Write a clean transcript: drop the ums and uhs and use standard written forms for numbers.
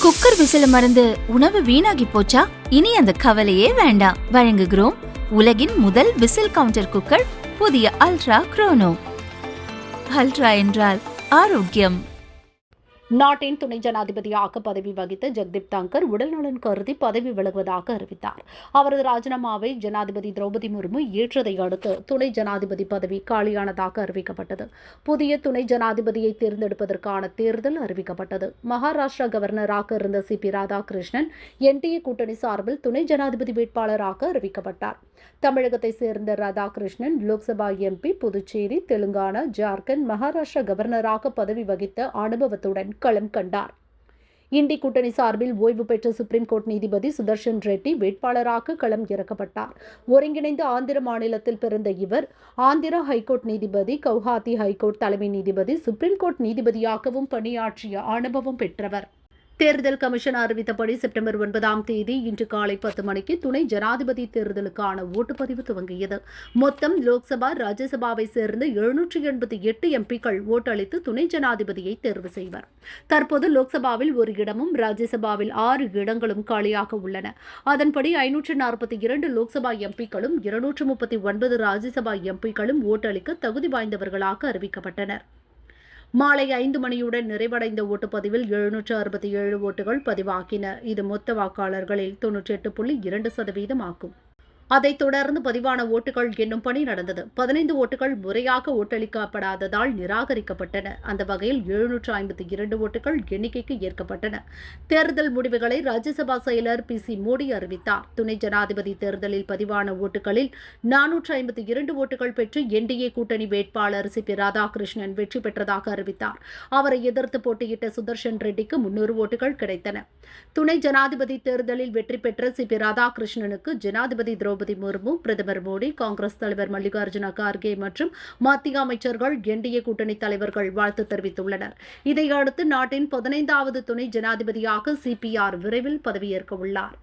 Cooker விசில மறந்து உணவு வீணாகி போச்சா? இனி அந்த கவலையே வேண்டாம். வழங்குகிறோம் உலகின் முதல் விசில் கவுண்டர் குக்கர், புதிய அல்ட்ரா குரோனோ. அல்ட்ரா என்றால் ஆரோக்கியம். நாட்டின் துணை ஜனாதிபதியாக பதவி வகித்த ஜெகதீப் தங்கர் உடல்நலன் கருதி பதவி விலகுவதாக அறிவித்தார். அவரது ராஜினாமாவை ஜனாதிபதி திரௌபதி முர்மு ஏற்றதை அடுத்து துணை ஜனாதிபதி பதவி காலியானதாக அறிவிக்கப்பட்டது. புதிய துணை ஜனாதிபதியை தேர்ந்தெடுப்பதற்கான தேர்தல் அறிவிக்கப்பட்டது. மகாராஷ்டிரா கவர்னராக இருந்த சி.பி. ராதாகிருஷ்ணன் என்டிஏ கூட்டணி சார்பில் துணை ஜனாதிபதி வேட்பாளராக அறிவிக்கப்பட்டார். தமிழகத்தை சேர்ந்த ராதாகிருஷ்ணன் லோக்சபா எம்பி, புதுச்சேரி, தெலுங்கானா, ஜார்க்கண்ட், மகாராஷ்டிரா கவர்னராக பதவி வகித்த அனுபவத்துடன் களம் கண்டார். இண்டி கூட்டணி சார்பில் ஓய்வு பெற்ற சுப்ரீம் கோர்ட் நீதிபதி சுதர்ஷன் ரெட்டி வேட்பாளராக களம் இறக்கப்பட்டார். ஒருங்கிணைந்த ஆந்திர மாநிலத்தில் பிறந்த இவர் ஆந்திரா ஹைகோர்ட் நீதிபதி, கவுஹாத்தி ஹைகோர்ட் தலைமை நீதிபதி, சுப்ரீம் கோர்ட் நீதிபதியாகவும் பணியாற்றிய அனுபவம் பெற்றவர். தேர்தல் கமிஷன் அறிவித்தபடி செப்டம்பர் 9 இன்று காலை 10 மணிக்கு துணை ஜனாதிபதி தேர்தலுக்கான ஓட்டுப்பதிவு துவங்கியது. மொத்தம் லோக்சபா, ராஜ்யசபாவை சேர்ந்த 788 எம்பிக்கள் ஓட்டளித்து துணை ஜனாதிபதியை தேர்வு செய்வர். தற்போது லோக்சபாவில் 1 இடமும், ராஜ்யசபாவில் 6 இடங்களும் காலியாக உள்ளன. அதன்படி 542 லோக்சபா எம்பிக்களும் 239 ராஜ்யசபா எம்பிக்களும் ஓட்டளிக்க தகுதி வாய்ந்தவர்களாக அறிவிக்கப்பட்டனர். மாலை 5 மணியுடன் நிறைவடைந்த ஓட்டுப்பதிவில் 767 ஓட்டுகள் பதிவாகின. இது மொத்த வாக்காளர்களில் 98.2% ஆகும். அதைத் தொடர்ந்து பதிவான ஓட்டுகள் எண்ணும் பணி நடந்தது. 15 ஓட்டுகள் முறையாக ஓட்டளிக்கப்படாததால் நிராகரிக்கப்பட்டன. அந்த வகையில் 752 ஓட்டுகள் எண்ணிக்கைக்கு ஏற்கப்பட்டன. தேர்தல் முடிவுகளை ராஜ்யசபா செயலர் பி.சி. மோடி அறிவித்தார். துணை ஜனாதிபதி தேர்தலில் பதிவான ஓட்டுகளில் 452 ஓட்டுகள் பெற்று என்டிஏ கூட்டணி வேட்பாளர் சி.பி. ராதாகிருஷ்ணன் வெற்றி பெற்றதாக அறிவித்தார். அவரை எதிர்த்து போட்டியிட்ட சுதர்ஷன் ரெட்டிக்கு 300 ஓட்டுகள் கிடைத்தன. துணை ஜனாதிபதி தேர்தலில் வெற்றி பெற்ற சி.பி. ராதாகிருஷ்ணனுக்கு ஜனாதிபதி திரௌபதி முர்மு, பிரதமர் மோடி, காங்கிரஸ் தலைவர் மல்லிகார்ஜுன கார்கே மற்றும் மத்திய அமைச்சர்கள், என்டிஏ கூட்டணி தலைவர்கள் வாழ்த்து தெரிவித்துள்ளனர். இதையடுத்து நாட்டின் 15வது துணை ஜனாதிபதியாக சி.பி.ஆர் விரைவில் பதவியேற்க உள்ளார்.